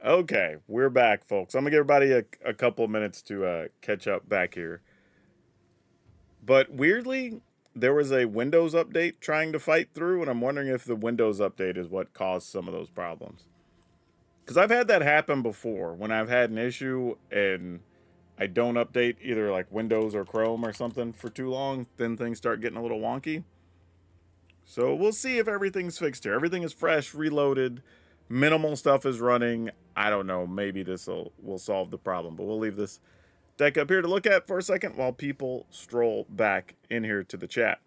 Okay, we're back, folks. I'm gonna give everybody a couple of minutes to catch up back here. But weirdly, there was a Windows update trying to fight through, and I'm wondering if the Windows update is what caused some of those problems. Because I've had that happen before when I've had an issue and I don't update either like Windows or Chrome or something for too long, then things start getting a little wonky. So we'll see if everything's fixed here. Everything is fresh, reloaded, minimal stuff is running. I don't know. Maybe this will solve the problem, but we'll leave this deck up here to look at for a second while people stroll back in here to the chat.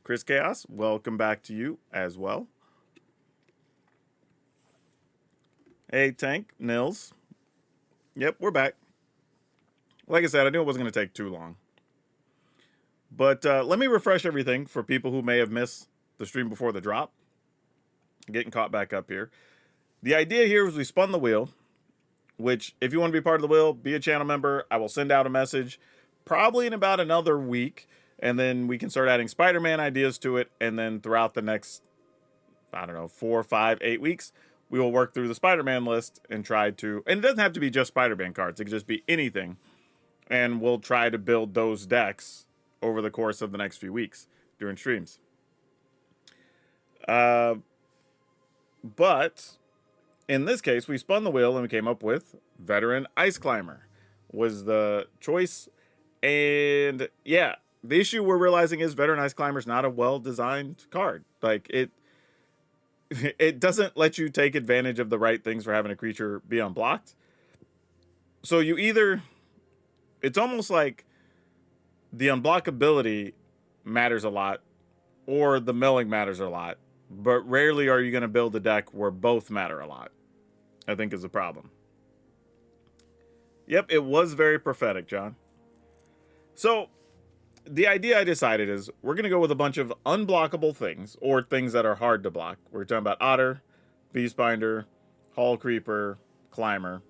Chris Chaos, welcome back to you as well. Hey, Tank, Nils. Yep, we're back. Like I said, I knew it wasn't going to take too long. But let me refresh everything for people who may have missed the stream before the drop. Getting caught back up here. The idea here was we spun the wheel, which if you want to be part of the wheel, be a channel member. I will send out a message probably in about another week, and then we can start adding Spider-Man ideas to it, and then throughout the next, I don't know, 4, 5, 8 weeks, we will work through the Spider-Man list and try to, and it doesn't have to be just Spider-Man cards, it could just be anything, and we'll try to build those decks over the course of the next few weeks during streams. But in this case, we spun the wheel and we came up with Veteran Ice Climber was the choice. And yeah, the issue we're realizing is Veteran Ice Climber is not a well-designed card. Like it doesn't let you take advantage of the right things for having a creature be unblocked. So you either, it's almost like the unblockability matters a lot or the milling matters a lot, but rarely are you going to build a deck where both matter a lot, I think is the problem. Yep, it was very prophetic, John. So the idea I decided is we're going to go with a bunch of unblockable things or things that are hard to block. We're talking about Otter, Beastbinder, Hall Creeper, Climber,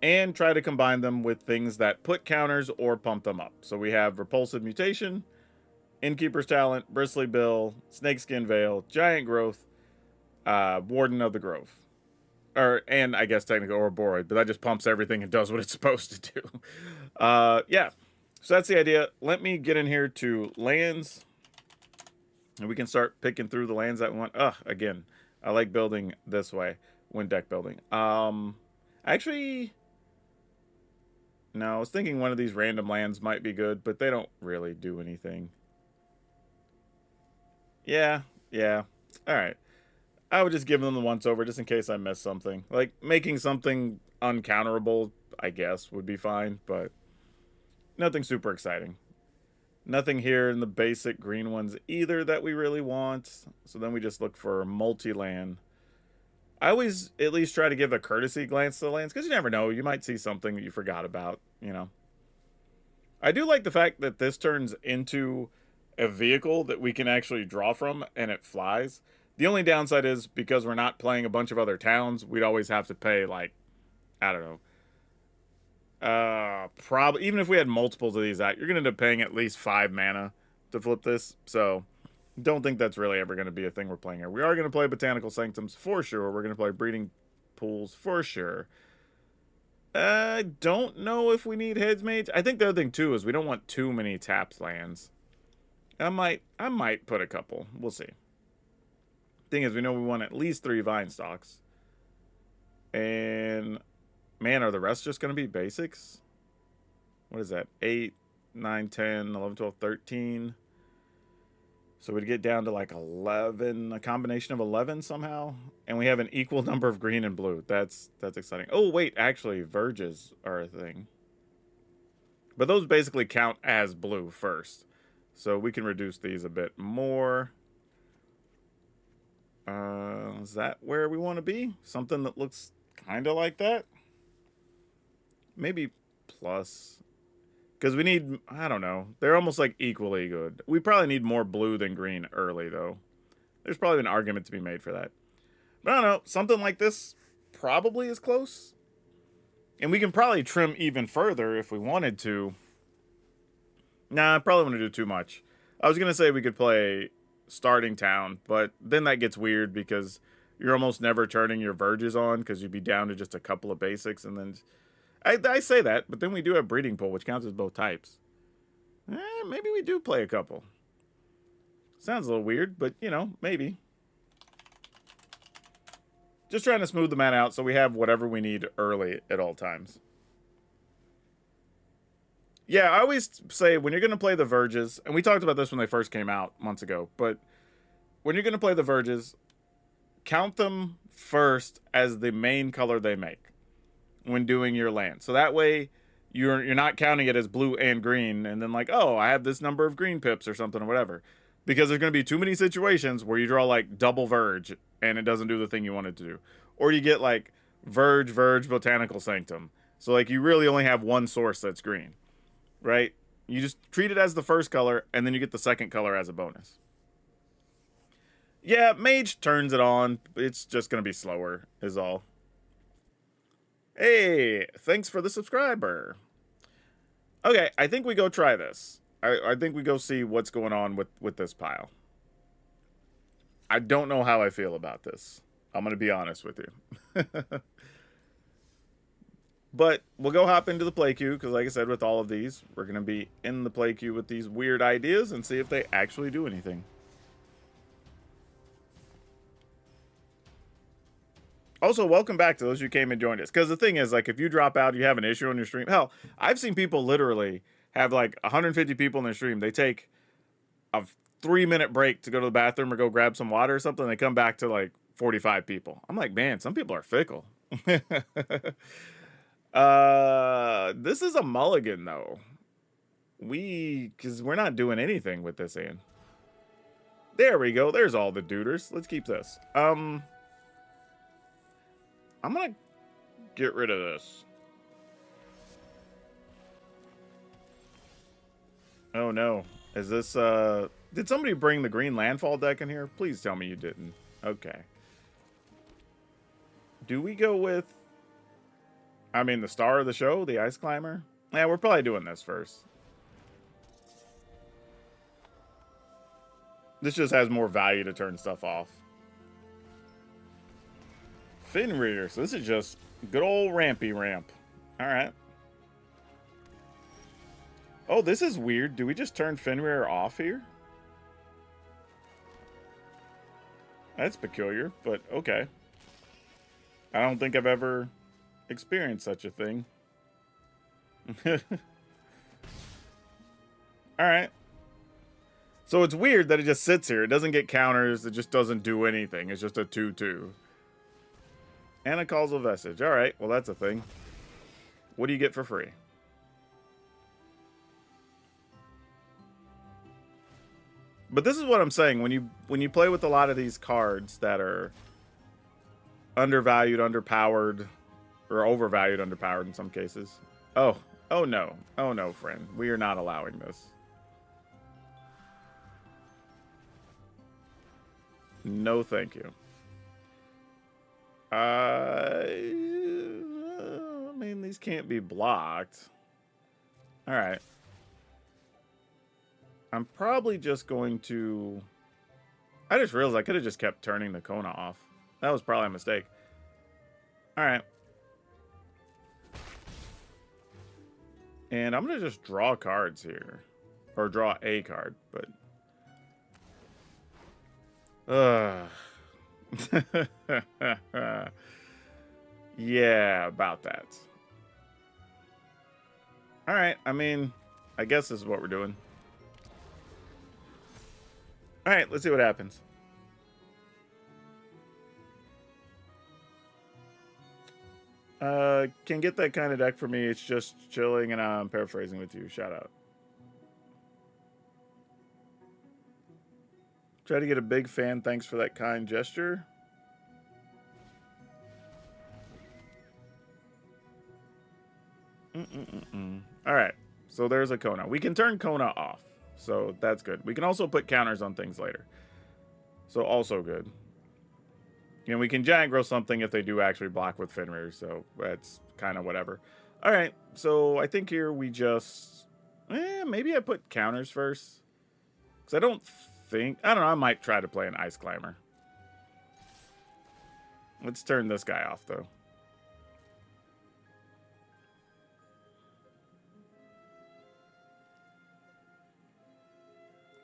and try to combine them with things that put counters or pump them up. So we have Repulsive Mutation, Innkeeper's Talent, Bristly Bill, Snakeskin Veil, Giant Growth, Warden of the Grove. And I guess technically Ouroboros, but that just pumps everything and does what it's supposed to do. Yeah, so that's the idea. Let me get in here to lands, and we can start picking through the lands that we want. Again, I like building this way when deck building. Actually, no, I was thinking one of these random lands might be good, but they don't really do anything. Yeah. All right. I would just give them the once over just in case I missed something. Like, making something uncounterable, I guess, would be fine, but nothing super exciting. Nothing here in the basic green ones either that we really want. So then we just look for multi-land. I always at least try to give a courtesy glance to the lands, because you never know. You might see something that you forgot about, you know. I do like the fact that this turns into a vehicle that we can actually draw from, and it flies. The only downside is because we're not playing a bunch of other towns, we'd always have to pay, like, I don't know. Probably, even if we had multiples of these out, you're going to end up paying at least 5 mana to flip this. So, don't think that's really ever going to be a thing we're playing here. We are going to play Botanical Sanctums for sure. We're going to play Breeding Pools for sure. I don't know if we need Heads Mage. I think the other thing, too, is we don't want too many tapped lands. I might put a couple. We'll see. Thing is, we know we want at least 3 Vine Stalks. And, man, are the rest just going to be basics? What is that? 8, 9, 10, 11, 12, 13. So we'd get down to like 11, a combination of 11 somehow. And we have an equal number of green and blue. That's exciting. Oh, wait, actually, Verges are a thing. But those basically count as blue first. So we can reduce these a bit more. Is that where we want to be? Something that looks kind of like that? Maybe plus. Because we need, I don't know. They're almost like equally good. We probably need more blue than green early, though. There's probably an argument to be made for that. But I don't know. Something like this probably is close. And we can probably trim even further if we wanted to. Nah, I probably want to do too much. I was going to say we could play Starting Town, but then that gets weird because you're almost never turning your Verges on because you'd be down to just a couple of basics. And then I say that, but then we do have Breeding Pool, which counts as both types. Maybe we do play a couple. Sounds a little weird, but, you know, maybe. Just trying to smooth the mana out so we have whatever we need early at all times. Yeah, I always say when you're going to play the Verges, and we talked about this when they first came out months ago, but when you're going to play the Verges, count them first as the main color they make when doing your land. So that way you're not counting it as blue and green and then like, oh, I have this number of green pips or something or whatever. Because there's going to be too many situations where you draw like double Verge and it doesn't do the thing you want it to do. Or you get like Verge, Botanical Sanctum. So like you really only have one source that's green, right? You just treat it as the first color and then you get the second color as a bonus. Yeah, Mage turns it on. It's just going to be slower is all. Hey, thanks for the subscriber. Okay, I think we go try this. I think we go see what's going on with this pile. I don't know how I feel about this. I'm going to be honest with you. But we'll go hop into the play queue, because like I said, with all of these, we're going to be in the play queue with these weird ideas and see if they actually do anything. Also, welcome back to those who came and joined us. Because the thing is, like, if you drop out, you have an issue on your stream. Hell, I've seen people literally have like 150 people in their stream. They take a 3-minute break to go to the bathroom or go grab some water or something. They come back to like 45 people. I'm like, man, some people are fickle. This is a mulligan though. Because we're not doing anything with this hand. There we go. There's all the duders. Let's keep this. I'm gonna get rid of this. Oh no. Is this did somebody bring the green landfall deck in here? Please tell me you didn't. Okay. Do we go with the star of the show, the Ice Climber? Yeah, we're probably doing this first. This just has more value to turn stuff off. Fenrir, so this is just good old rampy ramp. Alright. Oh, this is weird. Do we just turn Fenrir off here? That's peculiar, but okay. I don't think I've ever experienced such a thing. Alright. So it's weird that it just sits here. It doesn't get counters. It just doesn't do anything. It's just a 2/2. And a causal vestige. Alright, well that's a thing. What do you get for free? But this is what I'm saying. When you play with a lot of these cards that are undervalued, underpowered, or overvalued, underpowered in some cases. Oh no. Oh no, friend. We are not allowing this. No, thank you. I mean, these can't be blocked. All right. I'm probably just going to... I just realized I could have just kept turning the Kona off. That was probably a mistake. All right. And I'm going to just draw cards here. Or draw a card, but... Yeah, about that. Alright, I mean, I guess this is what we're doing. Alright, let's see what happens. Can get that kind of deck for me. It's just chilling, and I'm paraphrasing with you. Shout out. Try to get a big fan. Thanks for that kind gesture. All right. So there's a Kona. We can turn Kona off. So that's good. We can also put counters on things later. So also good. And we can Jagro something if they do actually block with Fenrir. So that's kind of whatever. All right. So I think here we just... maybe I put counters first. Because I don't know. I might try to play an Ice Climber. Let's turn this guy off, though.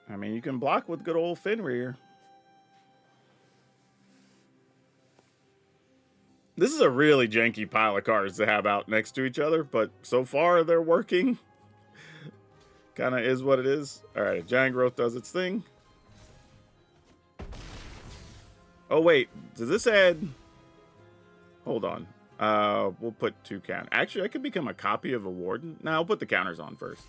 I mean, you can block with good old Fenrir. This is a really janky pile of cards to have out next to each other, but so far they're working. Kind of is what it is. All right, Giant Growth does its thing. Oh, wait. Does this add... Hold on. We'll put 2 count. Actually, I could become a copy of a Warden. No, I'll put the counters on first.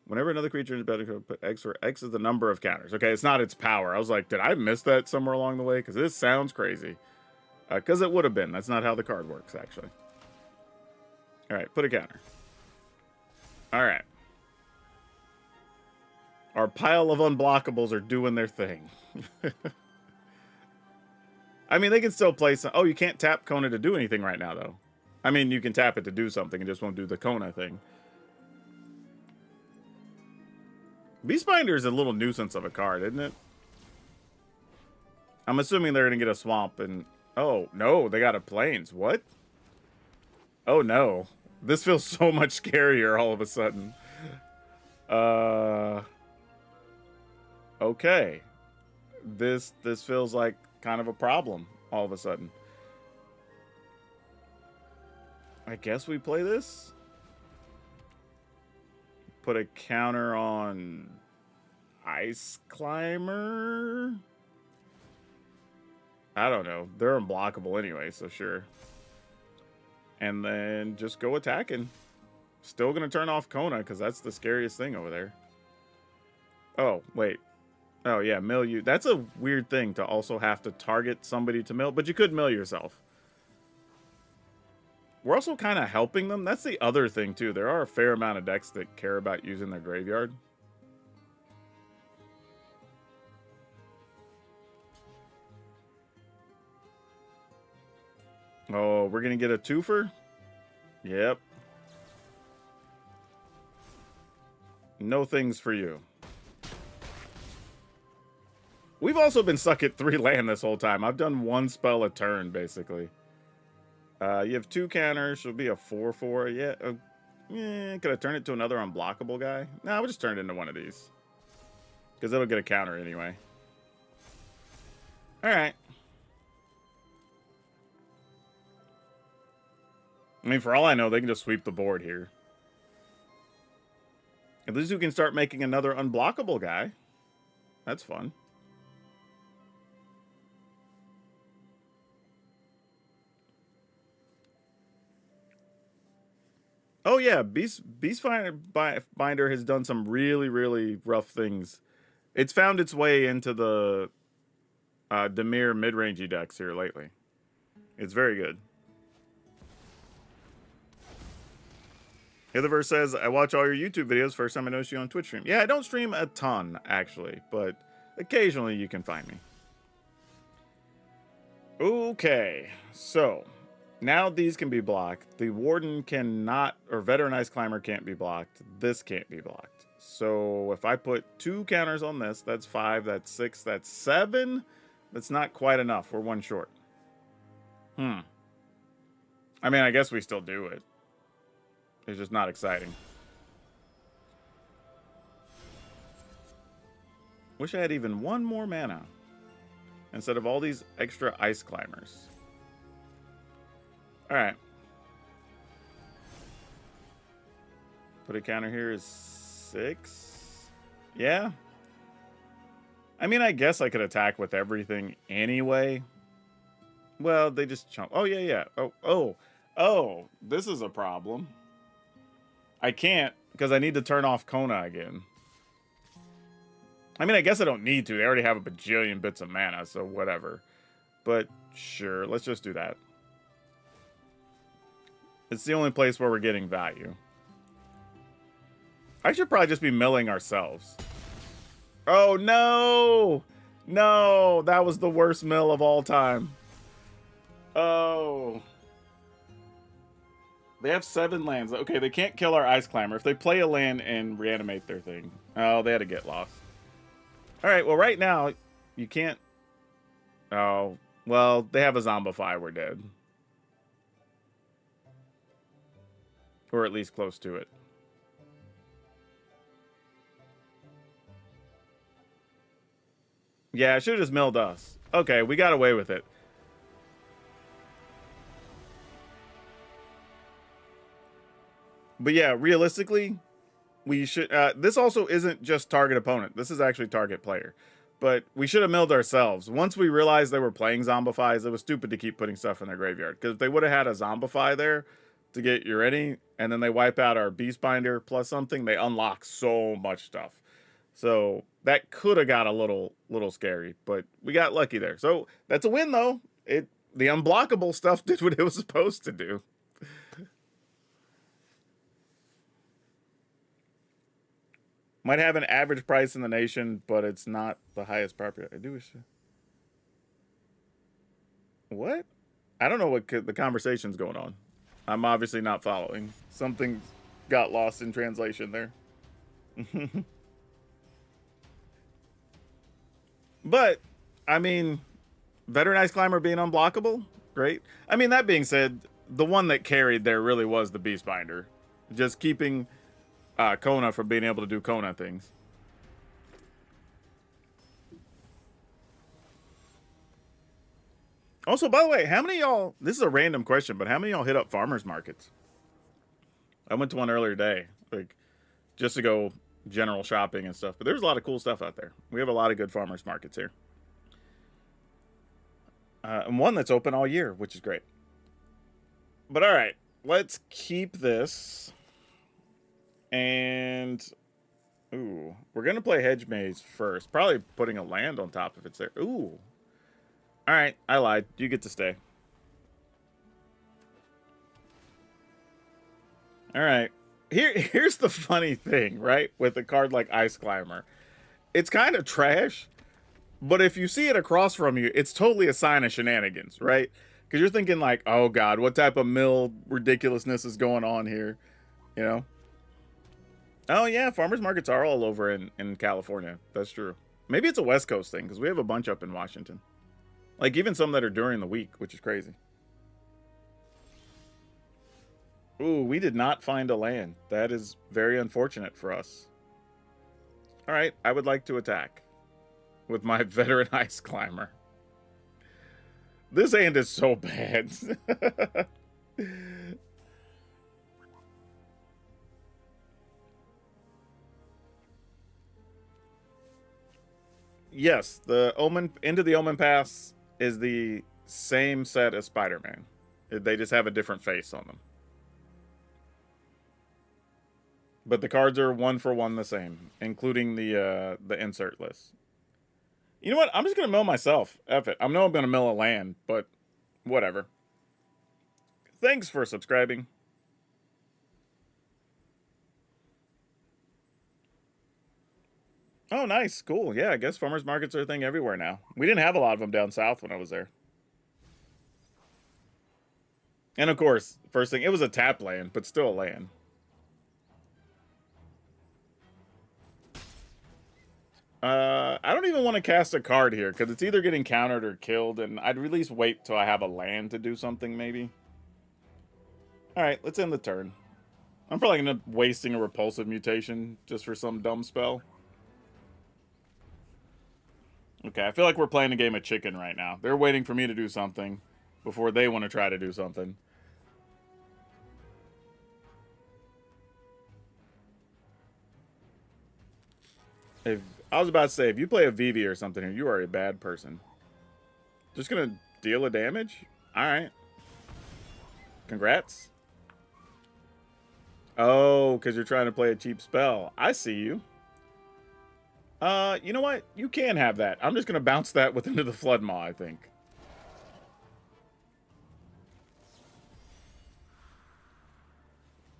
Whenever another creature is better, put X, where X is the number of counters. Okay, it's not its power. I was like, did I miss that somewhere along the way? Because this sounds crazy. Because it would have been. That's not how the card works, actually. All right, put a counter. All right. Our pile of unblockables are doing their thing. I mean, they can still play some... Oh, you can't tap Kona to do anything right now, though. I mean, you can tap it to do something. It just won't do the Kona thing. Beastbinder is a little nuisance of a card, isn't it? I'm assuming they're going to get a swamp and... Oh, no, they got a plains. What? Oh, no. This feels so much scarier all of a sudden. Okay. This feels like kind of a problem all of a sudden. I guess we play this? Put a counter on Ice Climber? I don't know. They're unblockable anyway, so sure. And then just go attacking. Still going to turn off Kona, because that's the scariest thing over there. Oh, wait. Oh, yeah, mill you. That's a weird thing to also have to target somebody to mill, but you could mill yourself. We're also kind of helping them. That's the other thing, too. There are a fair amount of decks that care about using their graveyard. Oh, we're going to get a twofer? Yep. No things for you. We've also been stuck at 3 land this whole time. I've done 1 spell a turn, basically. You have 2 counters. She'll be a 4/4. Yeah. Could I turn it to another unblockable guy? No, we'll just turn it into one of these. Because it'll get a counter anyway. Alright. I mean, for all I know, they can just sweep the board here. At least we can start making another unblockable guy. That's fun. Oh yeah, Beastbinder has done some really, really rough things. It's found its way into the Dimir mid-rangey decks here lately. It's very good. Hitherverse says, I watch all your YouTube videos. First time I noticed you on Twitch stream. Yeah, I don't stream a ton, actually, but occasionally you can find me. Okay, so... now these can be blocked. The Warden cannot, or Veteran Ice Climber can't be blocked. This can't be blocked. So if I put 2 counters on this, that's 5, that's 6, that's 7. That's not quite enough. We're 1 short. I mean, I guess we still do it. It's just not exciting. Wish I had even 1 more mana instead of all these extra Ice Climbers. Alright. Put a counter here is 6. Yeah. I mean, I guess I could attack with everything anyway. Well, they just chump. Oh, yeah. Oh, this is a problem. I can't, because I need to turn off Kona again. I mean, I guess I don't need to. They already have a bajillion bits of mana, so whatever. But sure, let's just do that. It's the only place where we're getting value. I should probably just be milling ourselves. Oh, no! No, that was the worst mill of all time. Oh. They have 7 lands. Okay, they can't kill our Ice Climber. If they play a land and reanimate their thing. Oh, they had to get lost. Alright, well, right now, you can't... Oh, well, they have a Zombify. We're dead. Or at least close to it. Yeah, I should have just milled us. Okay, we got away with it. But yeah, realistically, we should... this also isn't just target opponent. This is actually target player. But we should have milled ourselves. Once we realized they were playing Zombifies, it was stupid to keep putting stuff in their graveyard. Because if they would have had a Zombify there to get Ureni, and then they wipe out our Beastbinder plus something, they unlock so much stuff. So that could have got a little scary, but we got lucky there. So that's a win, though. The unblockable stuff did what it was supposed to do. Might have an average price in the nation, but it's not the highest property. I do wish. What? I don't know what the conversation's going on. I'm obviously not following. Something got lost in translation there. But, I mean, Veteran Ice Climber being unblockable, great. I mean, that being said, the one that carried there really was the Beastbinder. Just keeping Kona from being able to do Kona things. Also, by the way, how many of y'all, this is a random question, but how many of y'all hit up farmers markets? I went to one earlier today, like, just to go general shopping and stuff, but there's a lot of cool stuff out there. We have a lot of good farmers markets here. And one that's open all year, which is great. But all right, let's keep this. And, ooh, we're going to play Hedge Maze first. Probably putting a land on top if it's there. Ooh. All right, I lied. You get to stay. All right. Here's the funny thing, right? With a card like Ice Climber. It's kind of trash, but if you see it across from you, it's totally a sign of shenanigans, right? Because you're thinking like, oh God, what type of mill ridiculousness is going on here? You know? Oh yeah, farmers markets are all over in California. That's true. Maybe it's a West Coast thing, because we have a bunch up in Washington. Like even some that are during the week, which is crazy. Ooh, we did not find a land. That is very unfortunate for us. All right, I would like to attack with my Veteran Ice Climber. This hand is so bad. Yes, the Omen Into the Omen Pass is the same set as Spider-Man. They just have a different face on them. But the cards are one for one the same, including the insert list. You know what? I'm just gonna mill myself. F it. I know I'm gonna mill a land, but whatever. Thanks for subscribing. Oh, nice. Cool. Yeah, I guess farmers markets are a thing everywhere now. We didn't have a lot of them down south when I was there. And of course, first thing, it was a tap land, but still a land. I don't even want to cast a card here, because it's either getting countered or killed, and I'd at least wait till I have a land to do something, maybe. Alright, let's end the turn. I'm probably going to end up wasting a repulsive mutation just for some dumb spell. Okay, I feel like we're playing a game of chicken right now. They're waiting for me to do something before they want to try to do something. If I was about to say, if you play a Vivi or something here, you are a bad person. Just gonna deal a damage? Alright. Congrats. Oh, because you're trying to play a cheap spell. I see you. You know what? You can have that. I'm just gonna bounce that with Into the Flood Maw, I think.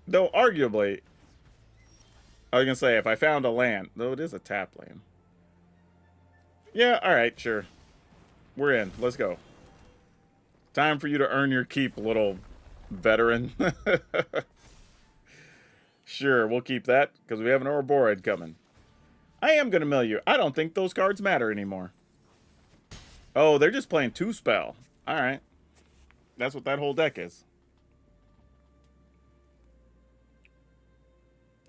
Though, arguably, I was gonna say, if I found a land, though it is a tap land. Yeah, alright, sure. We're in. Let's go. Time for you to earn your keep, little veteran. Sure, we'll keep that, because we have an Ouroborid coming. I am gonna mill you. I don't think those cards matter anymore. Oh, they're just playing 2-spell. All right. That's what that whole deck is.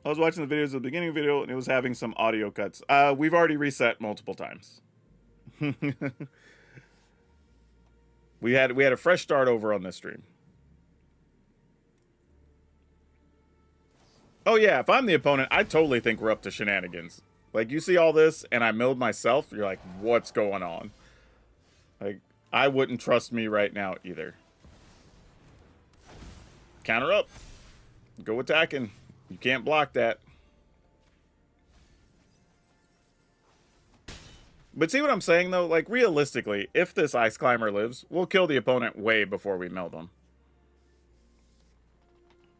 I was watching the videos at the beginning of the video, and it was having some audio cuts. We've already reset multiple times. we had a fresh start over on this stream. Oh yeah, if I'm the opponent, I totally think we're up to shenanigans. Like, you see all this, and I milled myself, you're like, what's going on? Like, I wouldn't trust me right now either. Counter up. Go attacking. You can't block that. But see what I'm saying, though? Like, realistically, if this Ice Climber lives, we'll kill the opponent way before we meld them.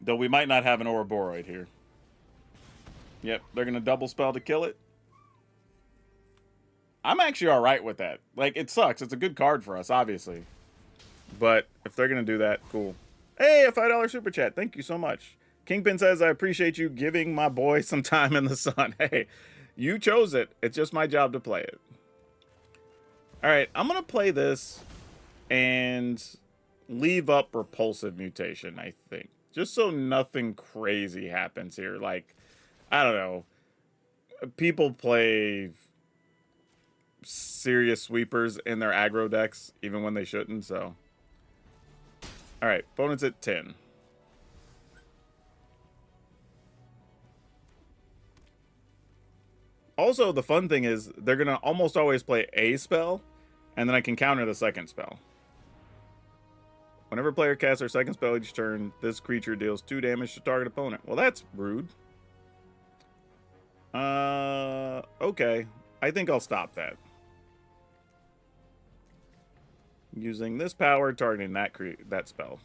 Though we might not have an Ouroboros here. Yep, they're going to double spell to kill it. I'm actually alright with that. Like, it sucks. It's a good card for us, obviously. But if they're going to do that, cool. Hey, a $5 super chat. Thank you so much. Kingpin says, I appreciate you giving my boy some time in the sun. Hey, you chose it. It's just my job to play it. Alright, I'm going to play this and leave up Repulsive Mutation, I think. Just so nothing crazy happens here. Like, I don't know. People play serious sweepers in their aggro decks, even when they shouldn't, so. Alright, opponent's at 10. Also, the fun thing is, they're going to almost always play a spell, and then I can counter the second spell. Whenever player casts their second spell each turn, this creature deals 2 damage to target opponent. Well, that's rude. Okay. I think I'll stop that. Using this power, targeting that spell.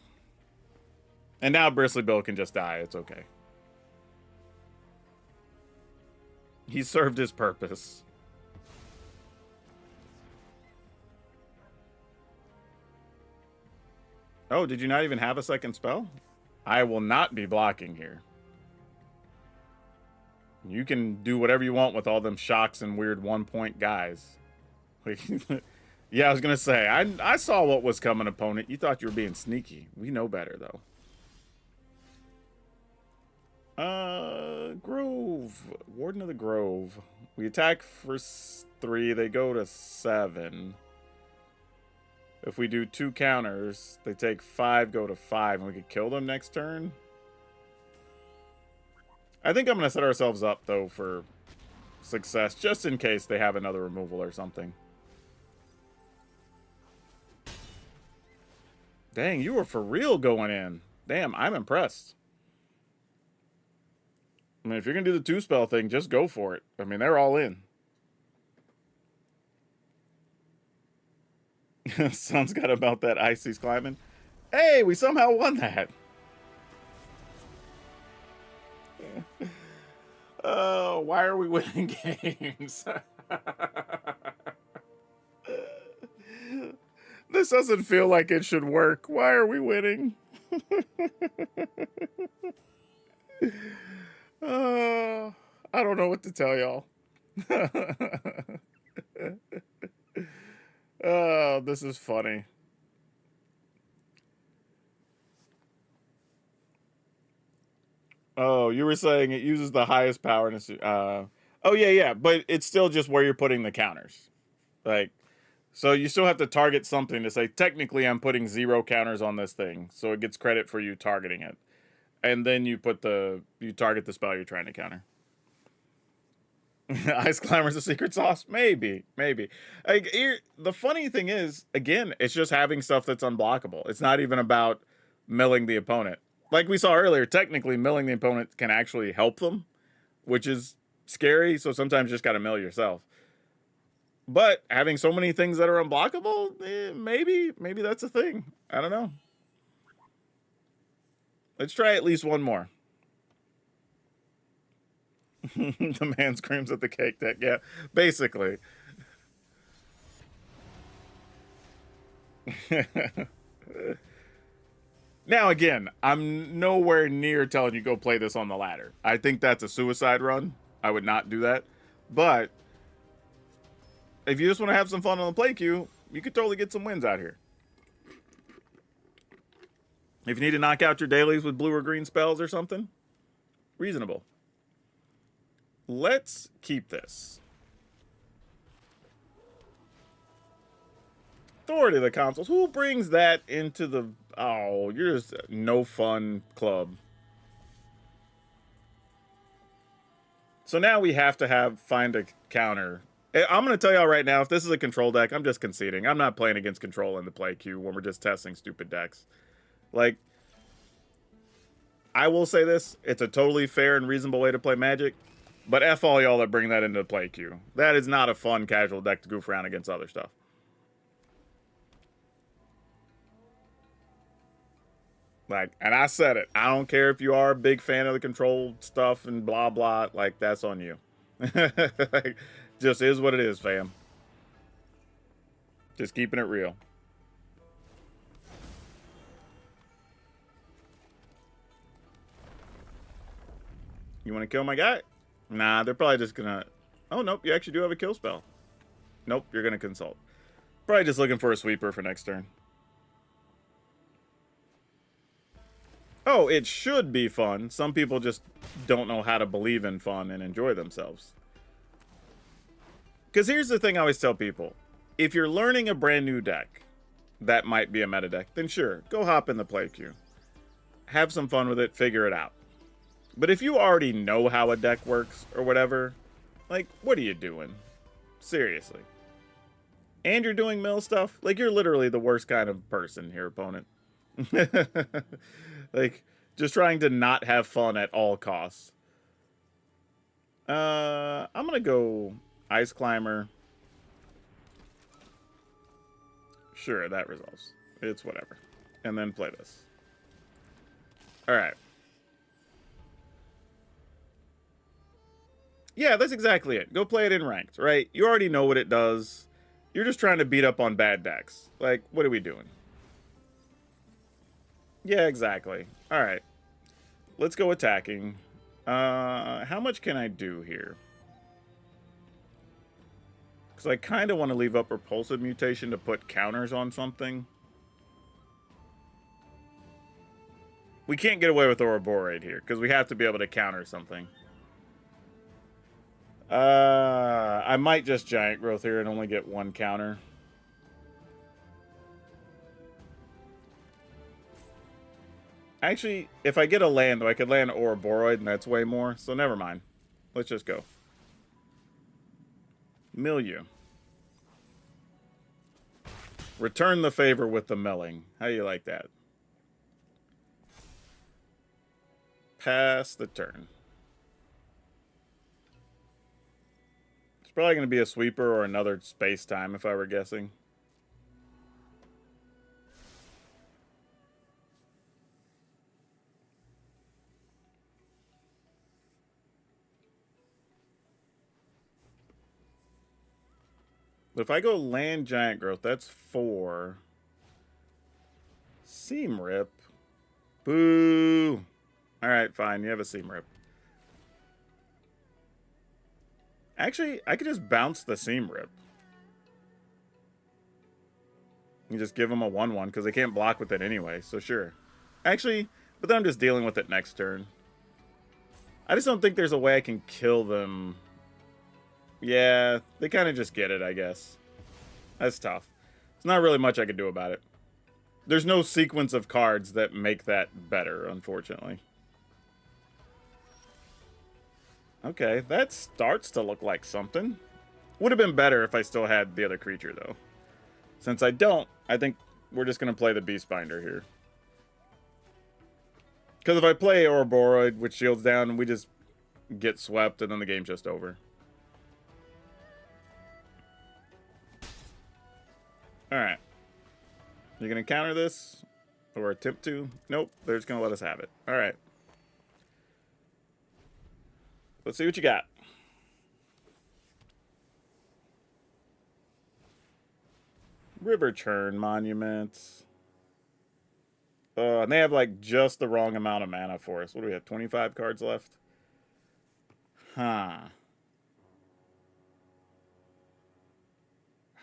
And now Bristly Bill can just die. It's okay. He served his purpose. Oh, did you not even have a second spell? I will not be blocking here. You can do whatever you want with all them shocks and weird 1-point guys. Yeah, I was going to say, I saw what was coming, opponent. You thought you were being sneaky. We know better, though. Grove. Warden of the Grove. We attack for 3. They go to 7. If we do 2 counters, they take 5, go to 5, and we could kill them next turn. I think I'm going to set ourselves up, though, for success, just in case they have another removal or something. Dang, you were for real going in. Damn, I'm impressed. I mean, if you're going to do the 2-spell thing, just go for it. I mean, they're all in. Sun's got about that ice he's climbing. Hey, we somehow won that. Oh, why are we winning games? This doesn't feel like it should work. Why are we winning? I don't know what to tell y'all. Oh, this is funny. Oh, you were saying it uses the highest power. Oh, yeah, but it's still just where you're putting the counters. Like, so you still have to target something to say, technically, I'm putting 0 counters on this thing, so it gets credit for you targeting it. And then you target the spell you're trying to counter. Ice Climber's a secret sauce? Maybe. Like, the funny thing is, again, it's just having stuff that's unblockable. It's not even about milling the opponent. Like we saw earlier, technically milling the opponent can actually help them, which is scary, so sometimes you just gotta mill yourself. But having so many things that are unblockable, maybe that's a thing. I don't know. Let's try at least one more. The man screams at the cake deck. Yeah, basically. Now, again, I'm nowhere near telling you go play this on the ladder. I think that's a suicide run. I would not do that. But if you just want to have some fun on the play queue, you could totally get some wins out here. If you need to knock out your dailies with blue or green spells or something, reasonable. Let's keep this. Authority of the consoles. Who brings that into the... Oh, you're just no fun club. So now we have to find a counter. I'm going to tell y'all right now, if this is a control deck, I'm just conceding. I'm not playing against control in the play queue when we're just testing stupid decks. Like, I will say this. It's a totally fair and reasonable way to play Magic. But F all y'all that bring that into the play queue. That is not a fun casual deck to goof around against other stuff. Like, and I said it. I don't care if you are a big fan of the control stuff and blah, blah. Like, that's on you. Like, just is what it is, fam. Just keeping it real. You want to kill my guy? Nah, they're probably just gonna... Oh, nope, you actually do have a kill spell. Nope, you're gonna consult. Probably just looking for a sweeper for next turn. Oh, it should be fun. Some people just don't know how to believe in fun and enjoy themselves. Because here's the thing I always tell people. If you're learning a brand new deck that might be a meta deck, then sure, go hop in the play queue. Have some fun with it, figure it out. But if you already know how a deck works or whatever, like, what are you doing? Seriously. And you're doing mill stuff? Like, you're literally the worst kind of person here, opponent. Like, just trying to not have fun at all costs. I'm gonna go Ice Climber. Sure, that resolves. It's whatever. And then play this. Alright. Yeah, that's exactly it. Go play it in ranked, right? You already know what it does. You're just trying to beat up on bad decks. Like, what are we doing? Yeah, exactly. Alright. Let's go attacking. How much can I do here? Because I kind of want to leave up Repulsive Mutation to put counters on something. We can't get away with Ouroborate here, because we have to be able to counter something. I might just Giant Growth here and only get one counter. Actually, if I get a land, though, I could land Ouroborate, and that's way more, so never mind. Let's just go. Milieu. Return the favor with the milling. How do you like that? Pass the turn. It's probably going to be a sweeper or another space time if I were guessing. But if I go land Giant Growth, that's 4. Seam Rip. Boo. Alright, fine. You have a Seam Rip. Actually, I could just bounce the Seam Rip. You just give them a 1-1 because they can't block with it anyway, so sure. Actually, but then I'm just dealing with it next turn. I just don't think there's a way I can kill them. Yeah, they kind of just get it, I guess. That's tough. There's not really much I can do about it. There's no sequence of cards that make that better, unfortunately. Okay, that starts to look like something. Would have been better if I still had the other creature, though. Since I don't, I think we're just going to play the Beastbinder here. Because if I play Ouroborate, which shields down, we just get swept, and then the game's just over. Alright. You're going to counter this? Or attempt to? Nope, they're just going to let us have it. Alright. Let's see what you got. River Churn Monuments. And they have like just the wrong amount of mana for us. What do we have? 25 cards left? Huh.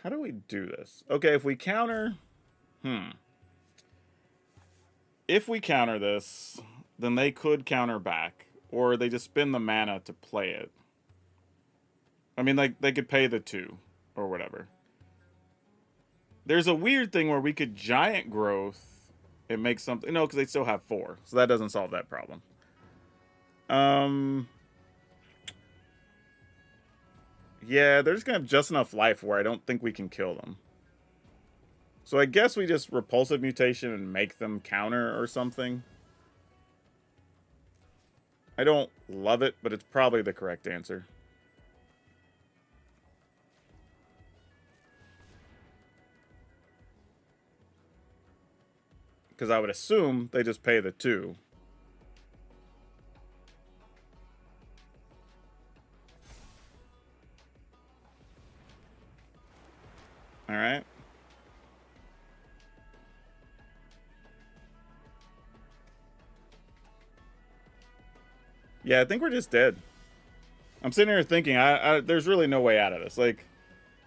How do we do this? Okay, if we counter... If we counter this, then they could counter back. Or they just spend the mana to play it. I mean, like, they could pay the 2. Or whatever. There's a weird thing where we could giant growth and make something... No, because they still have 4. So that doesn't solve that problem. Yeah, they're just going to have just enough life where I don't think we can kill them. So I guess we just repulsive mutation and make them counter or something. I don't love it, but it's probably the correct answer. Because I would assume they just pay the 2. Alright. Yeah, I think we're just dead. I'm sitting here thinking, there's really no way out of this. Like,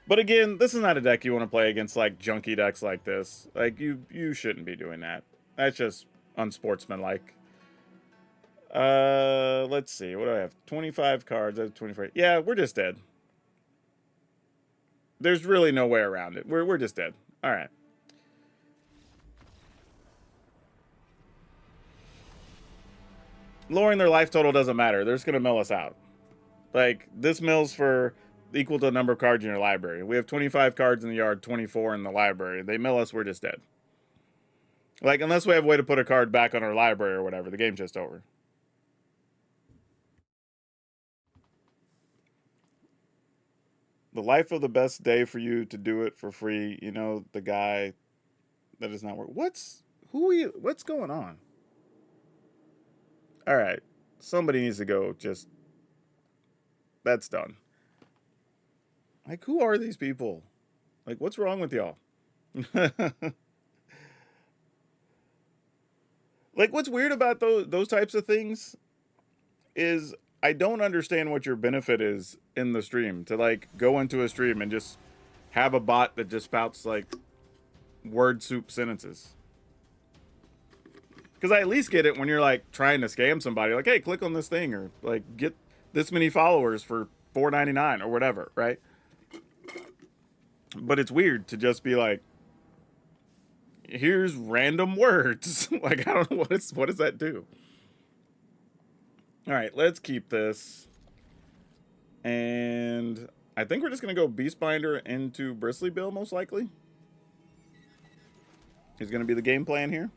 but again, this is not a deck you want to play against, like, junky decks like this. Like, you shouldn't be doing that. That's just unsportsmanlike. Let's see. What do I have? 25 cards. I have 25. Yeah, we're just dead. There's really no way around it. We're just dead. All right. Lowering their life total doesn't matter. They're just going to mill us out. Like, this mills for equal to the number of cards in your library. We have 25 cards in the yard, 24 in the library. They mill us, we're just dead. Like, unless we have a way to put a card back on our library or whatever, the game's just over. The life of the best day for you to do it for free. You know, the guy that is not work. What's going on? All right. Somebody needs to go. Just, that's done. Like, who are these people? Like, what's wrong with y'all? Like, what's weird about those types of things is I don't understand what your benefit is in the stream to, like, go into a stream and just have a bot that just spouts, like, word soup sentences. Because I at least get it when you're, like, trying to scam somebody. Like, hey, click on this thing, or, like, get this many followers for $4.99 or whatever, right? But it's weird to just be like, here's random words. Like, I don't know what does that do? All right, let's keep this. And I think we're just going to go Beastbinder into Bristly Bill, most likely. Is going to be the game plan here.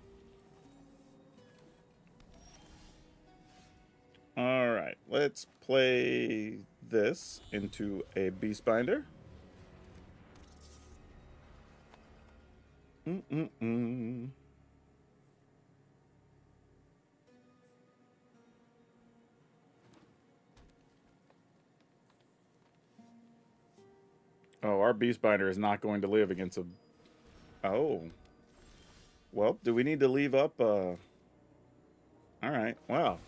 All right, let's play this into a Beastbinder. Oh, our Beastbinder is not going to live against a... Oh. Well, do we need to leave up... All right, wow.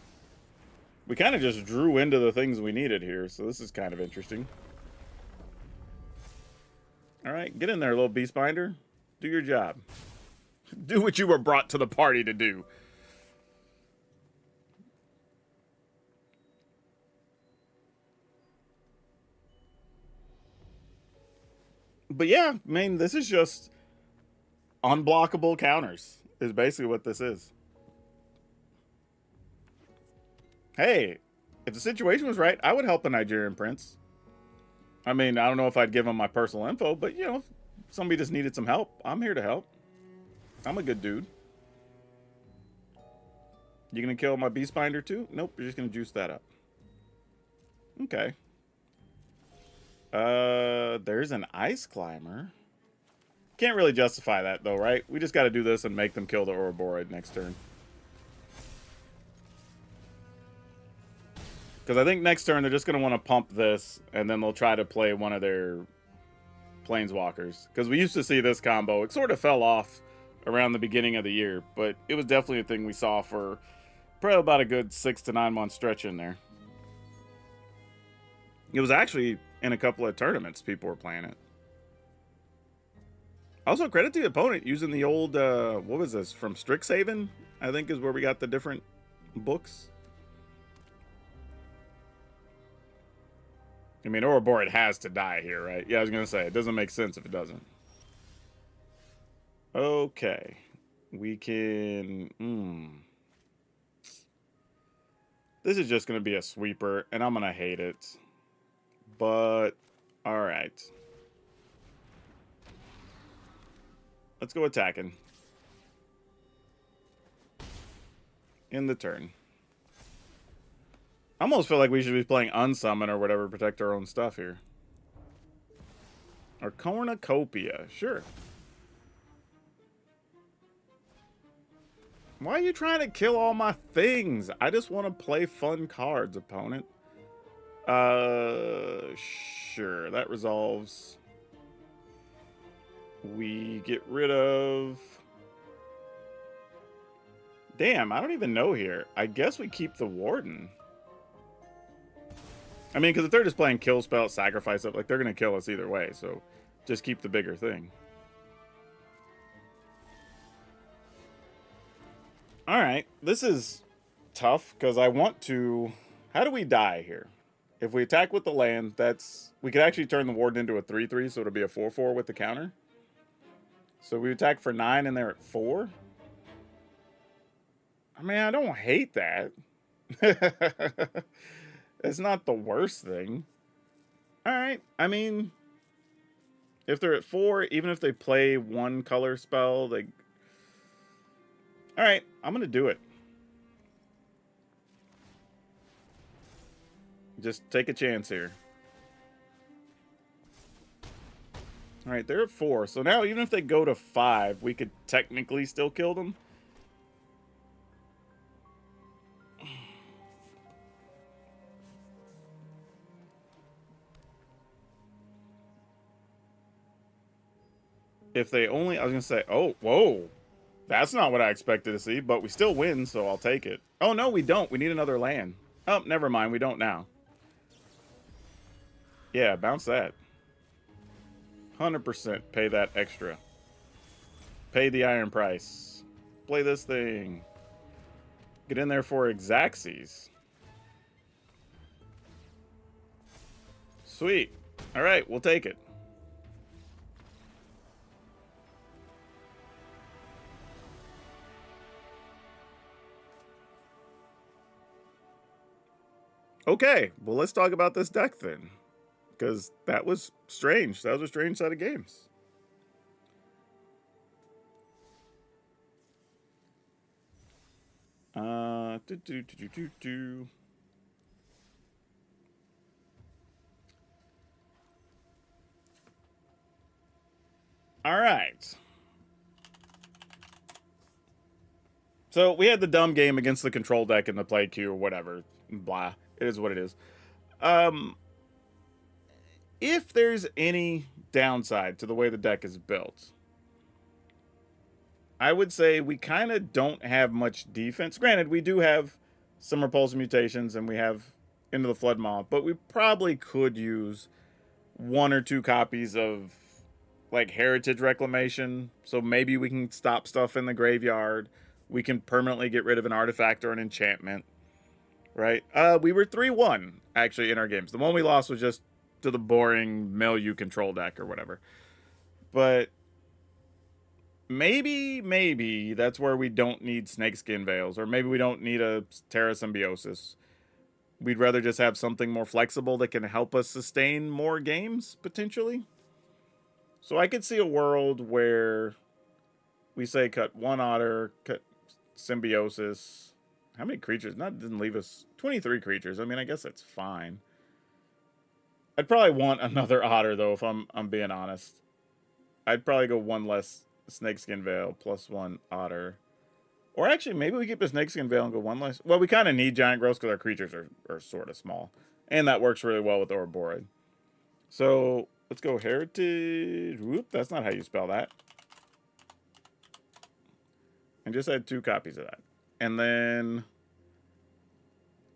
We kind of just drew into the things we needed here, so this is kind of interesting. All right, get in there, little Beastbinder. Do your job. Do what you were brought to the party to do. But yeah, I mean, this is just unblockable counters is basically what this is. Hey, if the situation was right, I would help a Nigerian prince. I mean, I don't know if I'd give him my personal info, but, you know, if somebody just needed some help, I'm here to help. I'm a good dude. You gonna kill my Beastbinder too? Nope, you're just gonna juice that up. Okay. There's an Ice Climber. Can't really justify that though, right? We just gotta do this and make them kill the Ouroboros next turn. Because I think next turn they're just going to want to pump this, and then they'll try to play one of their Planeswalkers. Because we used to see this combo. It sort of fell off around the beginning of the year, but it was definitely a thing we saw for probably about a good 6 to 9 month stretch in there. It was actually in a couple of tournaments people were playing it. Also, credit to the opponent using the old, what was this, from Strixhaven, I think is where we got the different books. I mean, Ouroboros has to die here, right? Yeah, I was going to say, it doesn't make sense if it doesn't. Okay. We can... This is just going to be a sweeper, and I'm going to hate it. But, alright. Let's go attacking. In the turn. I almost feel like we should be playing Unsummon or whatever to protect our own stuff here. Or Cornucopia, sure. Why are you trying to kill all my things? I just want to play fun cards, opponent. Sure, that resolves. We get rid of... Damn, I don't even know here. I guess we keep the Warden. I mean, because if they're just playing kill spell, sacrifice stuff, like, they're going to kill us either way, so just keep the bigger thing. Alright, this is tough, because I want to... How do we die here? If we attack with the land, that's... We could actually turn the Warden into a 3-3, so it'll be a 4-4 with the counter. So we attack for 9 and they're at 4? I mean, I don't hate that. It's not the worst thing. Alright, I mean... If they're at 4, even if they play one color spell, they... Alright, I'm gonna do it. Just take a chance here. Alright, they're at 4. So now, even if they go to 5, we could technically still kill them. If they only... I was going to say... Oh, whoa. That's not what I expected to see, but we still win, so I'll take it. Oh, no, we don't. We need another land. Oh, never mind. We don't now. Yeah, bounce that. 100% pay that extra. Pay the iron price. Play this thing. Get in there for Exaxes. Sweet. All right, we'll take it. Okay, well, let's talk about this deck then. Because that was strange. That was a strange set of games. All right. So we had the dumb game against the control deck in the play queue or whatever. Blah. It is what it is. If there's any downside to the way the deck is built, I would say we kind of don't have much defense. Granted, we do have some repulsive mutations and we have Into the Flood Mob, but we probably could use 1 or 2 copies of like Heritage Reclamation. So maybe we can stop stuff in the graveyard. We can permanently get rid of an artifact or an enchantment. Right? We were 3-1 actually in our games. The one we lost was just to the boring milieu control deck or whatever. But maybe that's where we don't need Snakeskin Veils, or maybe we don't need a Terra Symbiosis. We'd rather just have something more flexible that can help us sustain more games, potentially. So I could see a world where we say cut 1 Otter, cut Symbiosis. How many creatures? That didn't leave us 23 creatures. I mean, I guess that's fine. I'd probably want another Otter, though, if I'm being honest. I'd probably go 1 less Snakeskin Veil, plus 1 Otter. Or actually, maybe we keep the Snakeskin Veil and go 1 less. Well, we kind of need Giant Growth because our creatures are sort of small. And that works really well with Ouroboros. So, let's go Heritage. Whoop, that's not how you spell that. And just add 2 copies of that. And then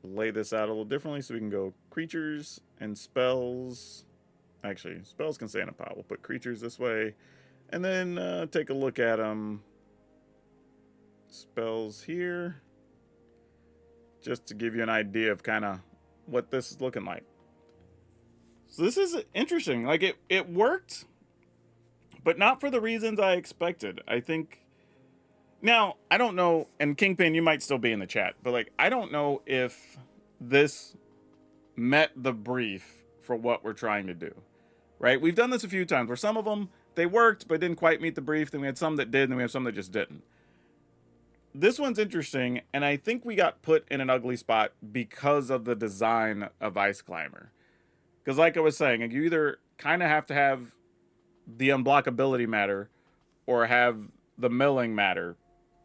lay this out a little differently so we can go creatures and spells. Actually, spells can stay in a pile. We'll put creatures this way. And then take a look at spells here, just to give you an idea of kind of what this is looking like. So this is interesting. Like it worked, but not for the reasons I expected. I think now I don't know, and Kingpin, you might still be in the chat, but like I don't know if this met the brief for what we're trying to do. Right? We've done this a few times where some of them they worked but didn't quite meet the brief. Then we had some that did, and then we have some that just didn't. This one's interesting, and I think we got put in an ugly spot because of the design of Ice Climber. Because like I was saying, you either kind of have to have the unblockability matter or have the milling matter,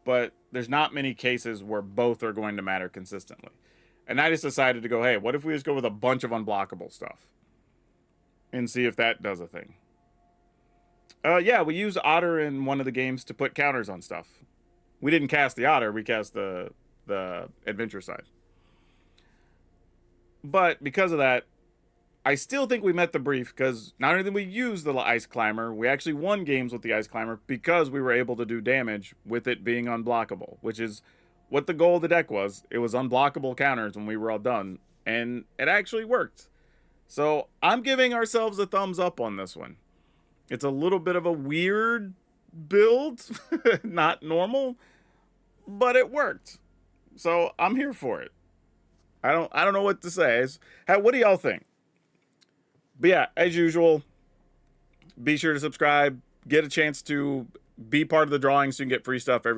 but there's not many cases where both are going to matter consistently. And I just decided to go, hey, what if we just go with a bunch of unblockable stuff and see if that does a thing? Yeah, we used Otter in one of the games to put counters on stuff. We didn't cast the Otter, we cast the adventure side. But because of that, I still think we met the brief, because not only did we use the Ice Climber, we actually won games with the Ice Climber because we were able to do damage with it being unblockable, which is what the goal of the deck was. It was unblockable counters when we were all done, and it actually worked. So I'm giving ourselves a thumbs up on this one. It's a little bit of a weird build, not normal, but it worked. So I'm here for it. I don't know what to say. What do y'all think? But yeah, as usual, be sure to subscribe, get a chance to be part of the drawing so you can get free stuff every